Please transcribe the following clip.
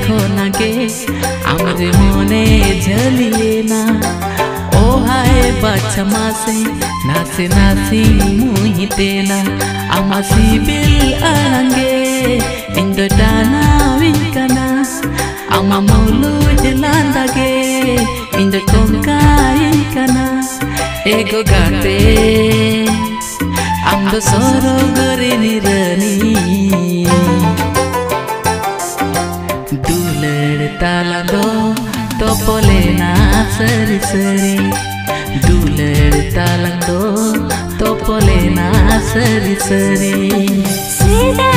देखो ना के आमरे मोने झलिए ना ओ हाय बाचा मासे नासे नासी मुहिते ना amasi bil alange indo dana winkana amamulu jelandage indo kongkai kana ego gate amdo soro gorini rani duler talando topole na seri seri duler talando topole na seri seri